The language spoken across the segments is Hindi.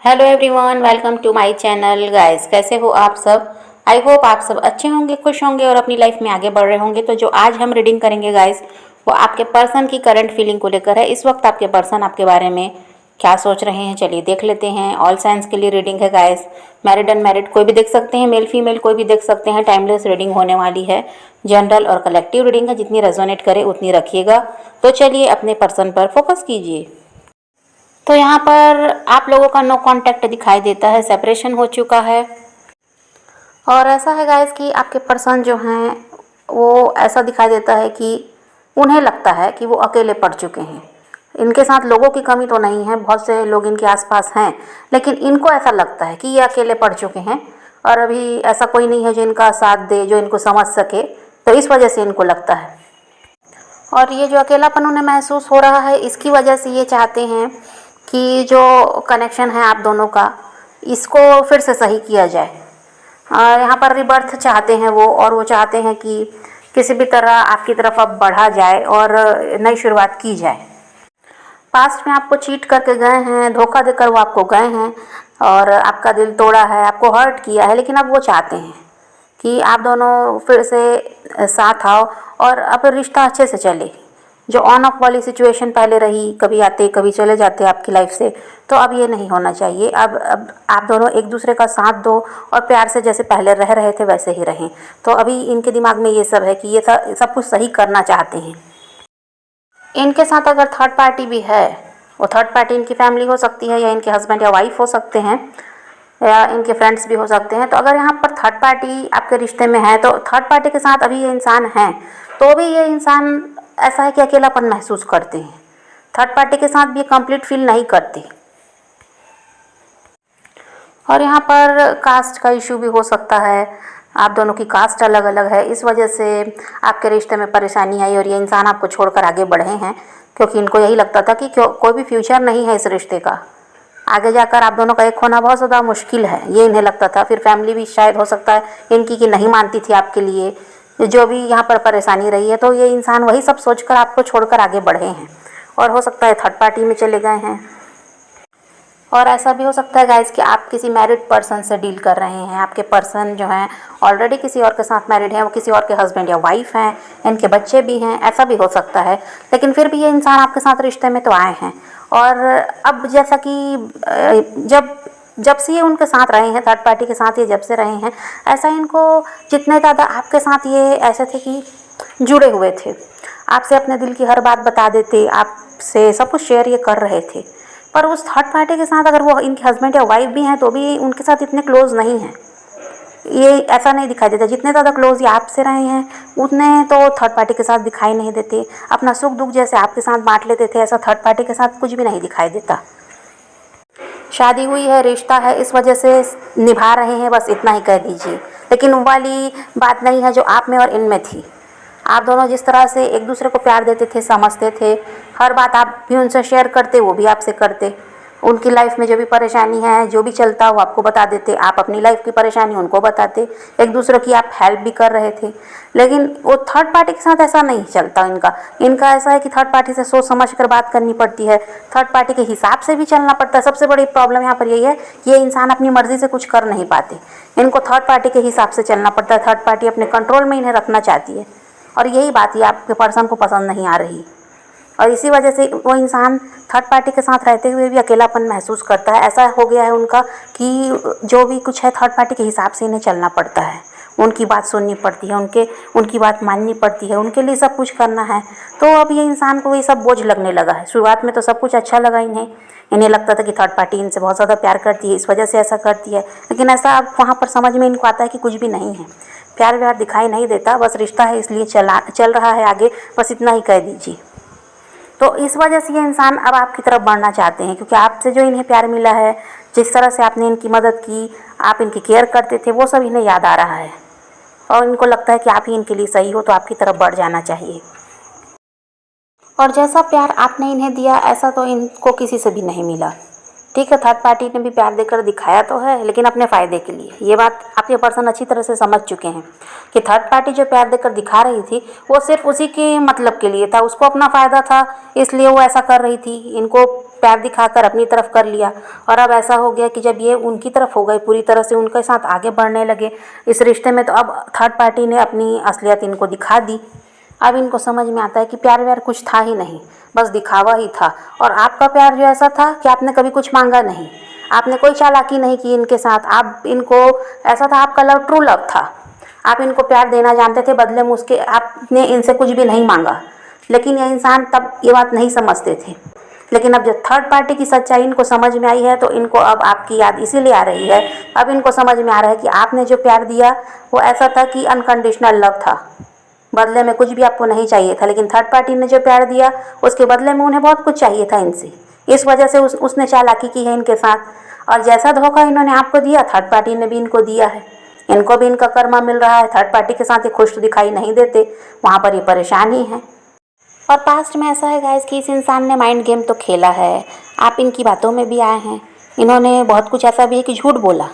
Hello everyone, welcome to my channel. Guys, कैसे हो आप सब? आई होप आप सब अच्छे होंगे, खुश होंगे और अपनी लाइफ में आगे बढ़ रहे होंगे। तो जो आज हम रीडिंग करेंगे गाइस, वो आपके पर्सन की करंट फीलिंग को लेकर है। इस वक्त आपके पर्सन आपके बारे में क्या सोच रहे हैं, चलिए देख लेते हैं। ऑल साइंस के लिए रीडिंग है गाइस। मैरिड अनमैरिड कोई भी देख सकते हैं, मेल फीमेल कोई भी देख सकते हैं। टाइमलेस रीडिंग होने वाली है। जनरल और कलेक्टिव रीडिंग है, जितनी रेजोनेट करे उतनी रखिएगा। तो चलिए अपने पर्सन पर फोकस कीजिए। तो यहाँ पर आप लोगों का नो कांटेक्ट दिखाई देता है, सेपरेशन हो चुका है। और ऐसा है गाइस कि आपके पर्सन जो हैं वो ऐसा दिखाई देता है कि उन्हें लगता है कि वो अकेले पड़ चुके हैं। इनके साथ लोगों की कमी तो नहीं है, बहुत से लोग इनके आसपास हैं, लेकिन इनको ऐसा लगता है कि ये अकेले पड़ चुके हैं और अभी ऐसा कोई नहीं है जो इनका साथ दे, जो इनको समझ सके। तो इस वजह से इनको लगता है। और ये जो अकेलापन उन्हें महसूस हो रहा है, इसकी वजह से ये चाहते हैं कि जो कनेक्शन है आप दोनों का, इसको फिर से सही किया जाए। यहाँ पर रिबर्थ चाहते हैं वो, और वो चाहते हैं कि किसी भी तरह आपकी तरफ अब बढ़ा जाए और नई शुरुआत की जाए। पास्ट में आपको चीट करके गए हैं, धोखा देकर वो आपको गए हैं और आपका दिल तोड़ा है, आपको हर्ट किया है, लेकिन अब वो चाहते हैं कि आप दोनों फिर से साथ आओ और अब रिश्ता अच्छे से चले। जो ऑन ऑफ वाली सिचुएशन पहले रही, कभी आते कभी चले जाते आपकी लाइफ से, तो अब ये नहीं होना चाहिए। अब आप दोनों एक दूसरे का साथ दो और प्यार से जैसे पहले रह रहे थे वैसे ही रहें। तो अभी इनके दिमाग में ये सब है कि ये सब कुछ सही करना चाहते हैं। इनके साथ अगर थर्ड पार्टी भी है, वो थर्ड पार्टी इनकी फैमिली हो सकती है, या इनके हस्बैंड या वाइफ हो सकते हैं, या इनके फ्रेंड्स भी हो सकते हैं। तो अगर यहाँ पर थर्ड पार्टी आपके रिश्ते में है, तो थर्ड पार्टी के साथ अभी ये इंसान है, तो भी ये इंसान ऐसा है कि अकेलापन महसूस करते हैं। थर्ड पार्टी के साथ भी ये कंप्लीट फील नहीं करते। और यहाँ पर कास्ट का इशू भी हो सकता है, आप दोनों की कास्ट अलग अलग है, इस वजह से आपके रिश्ते में परेशानी आई और ये इंसान आपको छोड़कर आगे बढ़े हैं, क्योंकि इनको यही लगता था कि कोई भी फ्यूचर नहीं है इस रिश्ते का। आगे जाकर आप दोनों का एक होना बहुत ज़्यादा मुश्किल है, ये इन्हें लगता था। फिर फैमिली भी शायद हो सकता है इनकी कि नहीं मानती थी आपके लिए, जो भी यहाँ पर परेशानी रही है। तो ये इंसान वही सब सोचकर आपको छोड़कर आगे बढ़े हैं, और हो सकता है थर्ड पार्टी में चले गए हैं। और ऐसा भी हो सकता है गाइस कि आप किसी मैरिड पर्सन से डील कर रहे हैं। आपके पर्सन जो हैं ऑलरेडी किसी और के साथ मैरिड हैं, वो किसी और के हस्बैंड या वाइफ हैं, इनके बच्चे भी हैं, ऐसा भी हो सकता है। लेकिन फिर भी ये इंसान आपके साथ रिश्ते में तो आए हैं। और अब जैसा कि जब से ये उनके साथ रहे हैं, थर्ड पार्टी के साथ ये जब से रहे हैं, ऐसा इनको जितने ज़्यादा आपके साथ ये ऐसे थे कि जुड़े हुए थे, आपसे अपने दिल की हर बात बता देते, आपसे सब कुछ शेयर ये कर रहे थे। पर उस थर्ड पार्टी के साथ अगर वो इनके हस्बैंड या वाइफ भी हैं, तो भी उनके साथ इतने क्लोज नहीं हैं। ये ऐसा नहीं दिखाई देता, जितने ज़्यादा क्लोज ये आपसे रहे हैं उतने तो थर्ड पार्टी के साथ दिखाई नहीं देते। अपना सुख दुख जैसे आपके साथ बांट लेते थे, ऐसा थर्ड पार्टी के साथ कुछ भी नहीं दिखाई देता। शादी हुई है, रिश्ता है, इस वजह से निभा रहे हैं, बस इतना ही कह दीजिए। लेकिन वो वाली बात नहीं है जो आप में और इनमें थी। आप दोनों जिस तरह से एक दूसरे को प्यार देते थे, समझते थे, हर बात आप भी उनसे शेयर करते, वो भी आपसे करते। उनकी लाइफ में जो भी परेशानी है, जो भी चलता, वो आपको बता देते, आप अपनी लाइफ की परेशानी उनको बताते, एक दूसरे की आप हेल्प भी कर रहे थे। लेकिन वो थर्ड पार्टी के साथ ऐसा नहीं चलता इनका ऐसा है कि थर्ड पार्टी से सोच समझ कर बात करनी पड़ती है, थर्ड पार्टी के हिसाब से भी चलना पड़ता है। सबसे बड़ी प्रॉब्लम यहाँ पर यही है कि ये इंसान अपनी मर्जी से कुछ कर नहीं पाते, इनको थर्ड पार्टी के हिसाब से चलना पड़ता है। थर्ड पार्टी अपने कंट्रोल में इन्हें रखना चाहती है, और यही बात ये आपके पर्सन को पसंद नहीं आ रही। और इसी वजह से वो इंसान थर्ड पार्टी के साथ रहते हुए भी अकेलापन महसूस करता है। ऐसा हो गया है उनका कि जो भी कुछ है थर्ड पार्टी के हिसाब से इन्हें चलना पड़ता है, उनकी बात सुननी पड़ती है, उनकी बात माननी पड़ती है, उनके लिए सब कुछ करना है। तो अब ये इंसान को ये सब बोझ लगने लगा है। शुरुआत में तो सब कुछ अच्छा लगा इन्हें लगता था कि थर्ड पार्टी इनसे बहुत ज़्यादा प्यार करती है, इस वजह से ऐसा करती है। लेकिन ऐसा अब वहाँ पर समझ में इनको आता है कि कुछ भी नहीं है, प्यार व्यार दिखाई नहीं देता, बस रिश्ता है इसलिए चल रहा है आगे, बस इतना ही कह दीजिए। तो इस वजह से ये इंसान अब आपकी तरफ बढ़ना चाहते हैं, क्योंकि आपसे जो इन्हें प्यार मिला है, जिस तरह से आपने इनकी मदद की, आप इनकी केयर करते थे, वो सब इन्हें याद आ रहा है। और इनको लगता है कि आप ही इनके लिए सही हो, तो आपकी तरफ बढ़ जाना चाहिए। और जैसा प्यार आपने इन्हें दिया, ऐसा तो इनको किसी से भी नहीं मिला। ठीक है, थर्ड पार्टी ने भी प्यार देकर दिखाया तो है, लेकिन अपने फ़ायदे के लिए। ये बात आपके पर्सन अच्छी तरह से समझ चुके हैं कि थर्ड पार्टी जो प्यार देकर दिखा रही थी, वो सिर्फ उसी के मतलब के लिए था, उसको अपना फ़ायदा था, इसलिए वो ऐसा कर रही थी। इनको प्यार दिखाकर अपनी तरफ कर लिया, और अब ऐसा हो गया कि जब ये उनकी तरफ हो गए, पूरी तरह से उनके साथ आगे बढ़ने लगे इस रिश्ते में, तो अब थर्ड पार्टी ने अपनी असलियत इनको दिखा दी। अब इनको समझ में आता है कि प्यार व्यार कुछ था ही नहीं, बस दिखावा ही था। और आपका प्यार जो ऐसा था कि आपने कभी कुछ मांगा नहीं, आपने कोई चालाकी नहीं की इनके साथ। आप इनको, ऐसा था आपका लव ट्रू लव था, आप इनको प्यार देना जानते थे, बदले में उसके आपने इनसे कुछ भी नहीं मांगा। लेकिन ये इंसान तब ये बात नहीं समझते थे। लेकिन अब जब थर्ड पार्टी की सच्चाई इनको समझ में आई है, तो इनको अब आपकी याद इसीलिए आ रही है। अब इनको समझ में आ रहा है कि आपने जो प्यार दिया वो ऐसा था कि अनकंडीशनल लव था, बदले में कुछ भी आपको नहीं चाहिए था। लेकिन थर्ड पार्टी ने जो प्यार दिया उसके बदले में उन्हें बहुत कुछ चाहिए था इनसे। इस वजह से उसने चालाकी की है इनके साथ, और जैसा धोखा इन्होंने आपको दिया, थर्ड पार्टी ने भी इनको दिया है। इनको भी इनका कर्मा मिल रहा है। थर्ड पार्टी के साथ ये खुश तो दिखाई नहीं देते, वहाँ पर ये परेशान ही है। और पास्ट में ऐसा है गाइस कि इस इंसान ने माइंड गेम तो खेला है। आप इनकी बातों में भी आए हैं, इन्होंने बहुत कुछ ऐसा भी है कि झूठ बोला।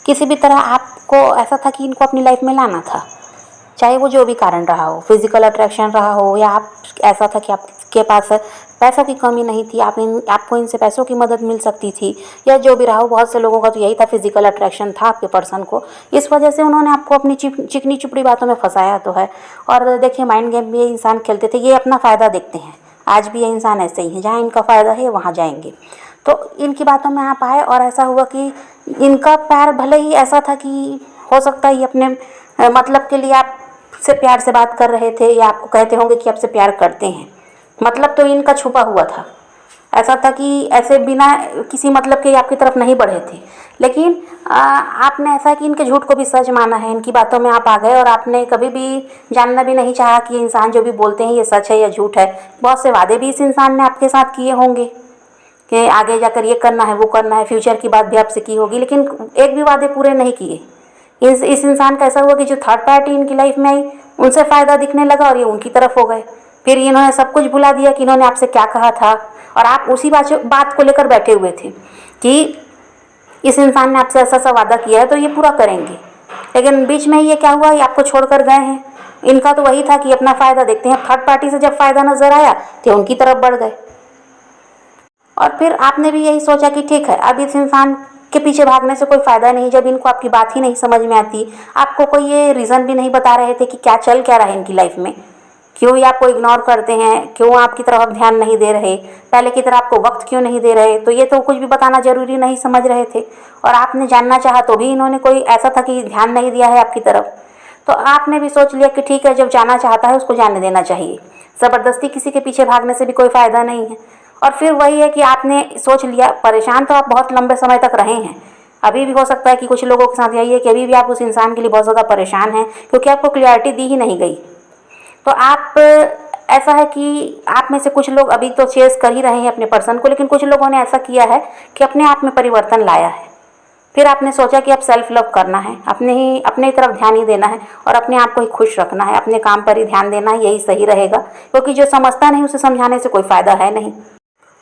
किसी भी तरह आपको ऐसा था कि इनको अपनी लाइफ में लाना था, चाहे वो जो भी कारण रहा हो, फिजिकल अट्रैक्शन रहा हो, या आप ऐसा था कि आपके पास पैसों की कमी नहीं थी, आपको इनसे पैसों की मदद मिल सकती थी, या जो भी रहा हो। बहुत से लोगों का तो यही था, फिजिकल अट्रैक्शन था आपके पर्सन को। इस वजह से उन्होंने आपको अपनी चिकनी चुपड़ी बातों में फंसाया तो है। और देखिए, माइंड गेम भी ये इंसान खेलते थे, ये अपना फ़ायदा देखते हैं। आज भी ये इंसान ऐसे ही है, जहाँ इनका फ़ायदा है वहाँ जाएंगे। तो इनकी बातों में आप आए, और ऐसा हुआ कि इनका प्यार भले ही ऐसा था कि हो सकता है ये अपने मतलब के लिए आपसे प्यार से बात कर रहे थे, या आपको कहते होंगे कि आपसे प्यार करते हैं, मतलब तो इनका छुपा हुआ था। ऐसा था कि ऐसे बिना किसी मतलब के आपकी तरफ नहीं बढ़े थे। लेकिन आपने ऐसा कि इनके झूठ को भी सच माना है, इनकी बातों में आप आ गए, और आपने कभी भी जानना भी नहीं चाहा कि इंसान जो भी बोलते हैं ये सच है या झूठ है। बहुत से वादे भी इस इंसान ने आपके साथ किए होंगे कि आगे जाकर ये करना है, वो करना है, फ्यूचर की बात भी आपसे की होगी, लेकिन एक भी वादे पूरे नहीं किए। इस इंसान का ऐसा हुआ कि जो थर्ड पार्टी इनकी लाइफ में आई, उनसे फ़ायदा दिखने लगा और ये उनकी तरफ हो गए। फिर इन्होंने सब कुछ भुला दिया कि इन्होंने आपसे क्या कहा था, और आप उसी बात को लेकर बैठे हुए थे कि इस इंसान ने आपसे ऐसा सा वादा किया है तो ये पूरा करेंगे। लेकिन बीच में ये क्या हुआ, ये आपको छोड़कर गए हैं। इनका तो वही था कि अपना फ़ायदा देखते हैं। थर्ड पार्टी से जब फ़ायदा नज़र आया तो उनकी तरफ बढ़ गए। और फिर आपने भी यही सोचा कि ठीक है, अब इस इंसान के पीछे भागने से कोई फ़ायदा नहीं। जब इनको आपकी बात ही नहीं समझ में आती, आपको कोई ये रीज़न भी नहीं बता रहे थे कि क्या चल क्या रहा है इनकी लाइफ में, क्यों ये आपको इग्नोर करते हैं, क्यों आपकी तरफ अब ध्यान नहीं दे रहे, पहले की तरह आपको वक्त क्यों नहीं दे रहे, तो ये तो कुछ भी बताना ज़रूरी नहीं समझ रहे थे। और आपने जानना चाहा तो भी इन्होंने कोई ऐसा था कि ध्यान नहीं दिया है आपकी तरफ। तो आपने भी सोच लिया कि ठीक है, जब जाना चाहता है उसको जाने देना चाहिए, ज़बरदस्ती किसी के पीछे भागने से भी कोई फ़ायदा नहीं है। और फिर वही है कि आपने सोच लिया, परेशान तो आप बहुत लंबे समय तक रहे हैं। अभी भी हो सकता है कि कुछ लोगों के साथ यही है कि अभी भी आप उस इंसान के लिए बहुत ज़्यादा परेशान हैं, क्योंकि आपको क्लियरिटी दी ही नहीं गई। तो आप, ऐसा है कि आप में से कुछ लोग अभी तो चेस कर ही रहे हैं अपने पर्सन को, लेकिन कुछ लोगों ने ऐसा किया है कि अपने आप में परिवर्तन लाया है। फिर आपने सोचा कि अब सेल्फ लव करना है, अपने तरफ ध्यान ही देना है, और अपने आप को ही खुश रखना है, अपने काम पर ही ध्यान देना है, यही सही रहेगा। क्योंकि जो समझता नहीं उसे समझाने से कोई फ़ायदा है नहीं।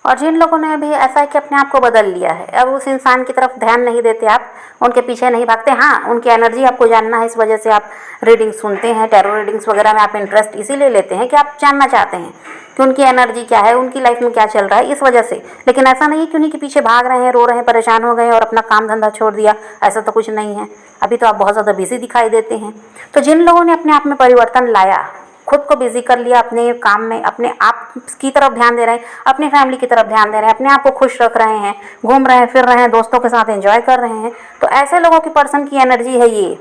और जिन लोगों ने भी ऐसा है कि अपने आप को बदल लिया है, अब उस इंसान की तरफ ध्यान नहीं देते, आप उनके पीछे नहीं भागते। हाँ, उनकी एनर्जी आपको जानना है, इस वजह से आप रीडिंग सुनते हैं, टैरो रीडिंग्स वगैरह में आप इंटरेस्ट इसीलिए लेते हैं कि आप जानना चाहते हैं कि उनकी एनर्जी क्या है, उनकी लाइफ में क्या चल रहा है, इस वजह से। लेकिन ऐसा नहीं कि उन्हीं के पीछे भाग रहे हैं, रो रहे हैं, परेशान हो गए और अपना काम धंधा छोड़ दिया, ऐसा तो कुछ नहीं है। अभी तो आप बहुत ज़्यादा बिजी दिखाई देते हैं। तो जिन लोगों ने अपने आप में परिवर्तन लाया, खुद को बिजी कर लिया अपने काम में, अपने आप की तरफ ध्यान दे रहे हैं, अपनी फैमिली की तरफ ध्यान दे रहे हैं, अपने आप को खुश रख रहे हैं, घूम रहे हैं, फिर रहे हैं, दोस्तों के साथ एंजॉय कर रहे हैं, तो ऐसे लोगों की पर्सन की एनर्जी है ये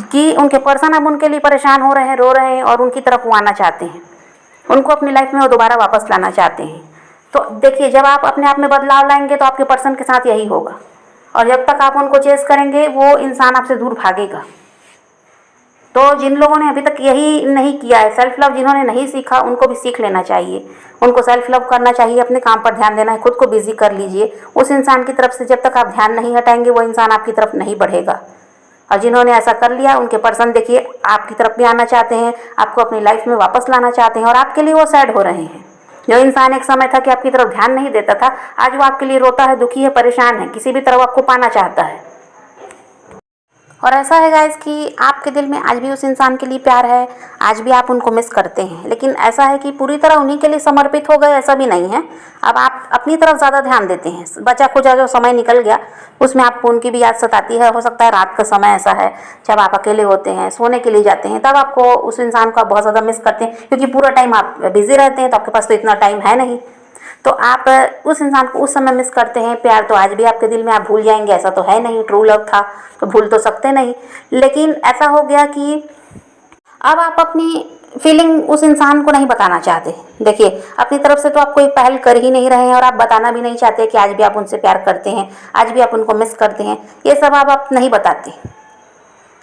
कि उनके पर्सन अब उनके लिए परेशान हो रहे हैं, रो रहे हैं, और उनकी तरफ वो आना चाहते हैं, उनको अपनी लाइफ में वो दोबारा वापस लाना चाहते हैं। तो देखिए, जब आप अपने आप में बदलाव लाएंगे तो आपके पर्सन के साथ यही होगा, और जब तक आप उनको चेस करेंगे वो इंसान आपसे दूर भागेगा। तो जिन लोगों ने अभी तक यही नहीं किया है, सेल्फ लव जिन्होंने नहीं सीखा, उनको भी सीख लेना चाहिए। उनको सेल्फ लव करना चाहिए, अपने काम पर ध्यान देना है, खुद को बिजी कर लीजिए। उस इंसान की तरफ से जब तक आप ध्यान नहीं हटाएंगे वो इंसान आपकी तरफ नहीं बढ़ेगा। और जिन्होंने ऐसा कर लिया उनके पर्सन देखिए आपकी तरफ भी आना चाहते हैं, आपको अपनी लाइफ में वापस लाना चाहते हैं, और आपके लिए वो सैड हो रहे हैं। जो इंसान एक समय था कि आपकी तरफ ध्यान नहीं देता था, आज वो आपके लिए रोता है, दुखी है, परेशान है, किसी भी तरह आपको पाना चाहता है। और ऐसा है गाइस कि आपके दिल में आज भी उस इंसान के लिए प्यार है, आज भी आप उनको मिस करते हैं, लेकिन ऐसा है कि पूरी तरह उन्हीं के लिए समर्पित हो गए ऐसा भी नहीं है। अब आप अपनी तरफ ज़्यादा ध्यान देते हैं। बचा खुचा जो समय निकल गया उसमें आपको उनकी भी याद सताती है। हो सकता है रात का समय ऐसा है जब आप अकेले होते हैं, सोने के लिए जाते हैं, तब आपको उस इंसान को आप बहुत ज़्यादा मिस करते हैं, क्योंकि पूरा टाइम आप बिज़ी रहते हैं तो आपके पास तो इतना टाइम है नहीं। तो आप उस इंसान को उस समय मिस करते हैं। प्यार तो आज भी आपके दिल में, आप भूल जाएंगे ऐसा तो है नहीं, ट्रू लव था तो भूल तो सकते नहीं। लेकिन ऐसा हो गया कि अब आप अपनी फीलिंग उस इंसान को नहीं बताना चाहते। देखिए, अपनी तरफ से तो आप कोई पहल कर ही नहीं रहे हैं और आप बताना भी नहीं चाहते कि आज भी आप उनसे प्यार करते हैं, आज भी आप उनको मिस करते हैं। ये सब आप नहीं बताते।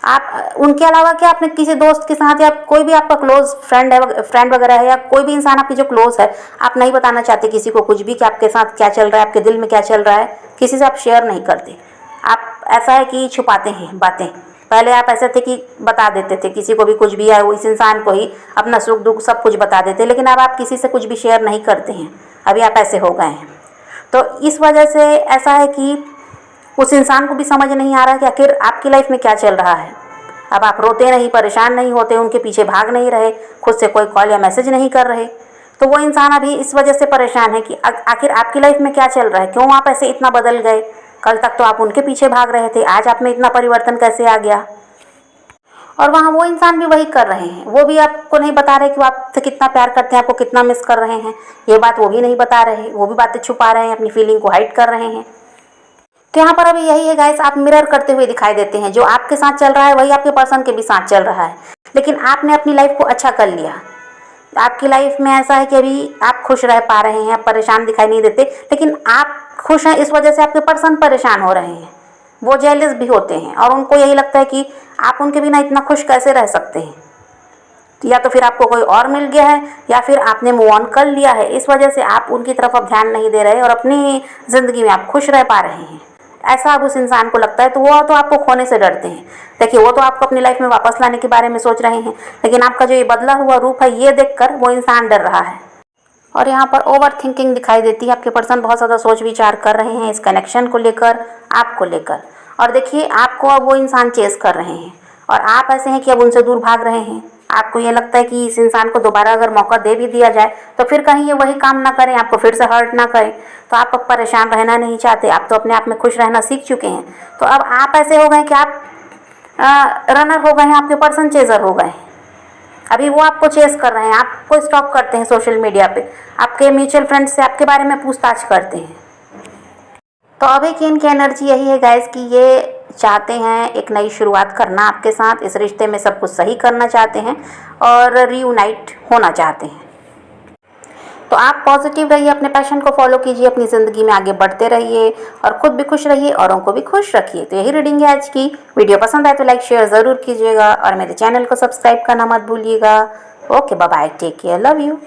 आप उनके अलावा क्या अपने किसी दोस्त के साथ या कोई भी आपका क्लोज फ्रेंड वगैरह है या कोई भी इंसान आपकी जो क्लोज है, आप नहीं बताना चाहते किसी को कुछ भी कि आपके साथ क्या चल रहा है, आपके दिल में क्या चल रहा है, किसी से आप शेयर नहीं करते। आप ऐसा है कि छुपाते हैं बातें। पहले आप ऐसे थे कि बता देते थे किसी को भी कुछ भी है, वो इस इंसान को ही अपना सुख दुख सब कुछ बता देते, लेकिन अब आप किसी से कुछ भी शेयर नहीं करते हैं। अभी आप ऐसे हो गए हैं। तो इस वजह से ऐसा है कि उस इंसान को भी समझ नहीं आ रहा कि आखिर आपकी लाइफ में क्या चल रहा है। अब आप रोते नहीं, परेशान नहीं होते, उनके पीछे भाग नहीं रहे, खुद से कोई कॉल या मैसेज नहीं कर रहे। तो वो इंसान अभी इस वजह से परेशान है कि आखिर आपकी लाइफ में क्या चल रहा है, क्यों आप ऐसे इतना बदल गए। कल तक तो आप उनके पीछे भाग रहे थे, आज आप में इतना परिवर्तन कैसे आ गया। और वहाँ वो इंसान भी वही कर रहे हैं। वो भी आपको नहीं बता रहे कि वो आपसे कितना प्यार करते हैं, आपको कितना मिस कर रहे हैं। ये बात वो भी नहीं बता रहे, वो भी बातें छुपा रहे हैं, अपनी फीलिंग को हाइड कर रहे हैं। तो यहाँ पर अभी यही है गाइस, आप मिरर करते हुए दिखाई देते हैं। जो आपके साथ चल रहा है वही आपके पर्सन के भी साथ चल रहा है, लेकिन आपने अपनी लाइफ को अच्छा कर लिया। आपकी लाइफ में ऐसा है कि अभी आप खुश रह पा रहे हैं, आप परेशान दिखाई नहीं देते, लेकिन आप खुश हैं इस वजह से आपके पर्सन परेशान हो रहे हैं। वो जेलस भी होते हैं और उनको यही लगता है कि आप उनके बिना इतना खुश कैसे रह सकते हैं। या तो फिर आपको कोई और मिल गया है या फिर आपने मूव ऑन कर लिया है, इस वजह से आप उनकी तरफ अब ध्यान नहीं दे रहे और अपनी ज़िंदगी में आप खुश रह पा रहे हैं। ऐसा अब उस इंसान को लगता है, तो वो तो आपको खोने से डरते हैं। देखिए, वो तो आपको अपनी लाइफ में वापस लाने के बारे में सोच रहे हैं, लेकिन आपका जो ये बदला हुआ रूप है ये देखकर वो इंसान डर रहा है। और यहाँ पर ओवर थिंकिंग दिखाई देती है। आपके पर्सन बहुत ज़्यादा सोच विचार कर रहे हैं इस कनेक्शन को लेकर, आपको लेकर। और देखिए, आपको अब वो इंसान चेस कर रहे हैं और आप ऐसे हैं कि अब उनसे दूर भाग रहे हैं। आपको ये लगता है कि इस इंसान को दोबारा अगर मौका दे भी दिया जाए तो फिर कहीं ये वही काम ना करें, आपको फिर से हर्ट ना करें। तो आप अब परेशान रहना नहीं चाहते, आप तो अपने आप में खुश रहना सीख चुके हैं। तो अब आप ऐसे हो गए कि आप रनर हो गए हैं, आपके पर्सन चेजर हो गए हैं। अभी वो आपको चेस कर रहे हैं, आपको स्टॉक करते हैं सोशल मीडिया पे, आपके म्यूचुअल फ्रेंड्स से आपके बारे में पूछताछ करते हैं। तो अभी की इनकी एनर्जी यही है गाइस कि ये चाहते हैं एक नई शुरुआत करना आपके साथ, इस रिश्ते में सब कुछ सही करना चाहते हैं और रीयूनाइट होना चाहते हैं। तो आप पॉजिटिव रहिए, अपने पैशन को फॉलो कीजिए, अपनी ज़िंदगी में आगे बढ़ते रहिए और खुद भी खुश रहिए, औरों को भी खुश रखिए। तो यही रीडिंग है आज की। वीडियो पसंद आए तो लाइक शेयर ज़रूर कीजिएगा और मेरे चैनल को सब्सक्राइब करना मत भूलिएगा। Okay, bye bye, take care, love you.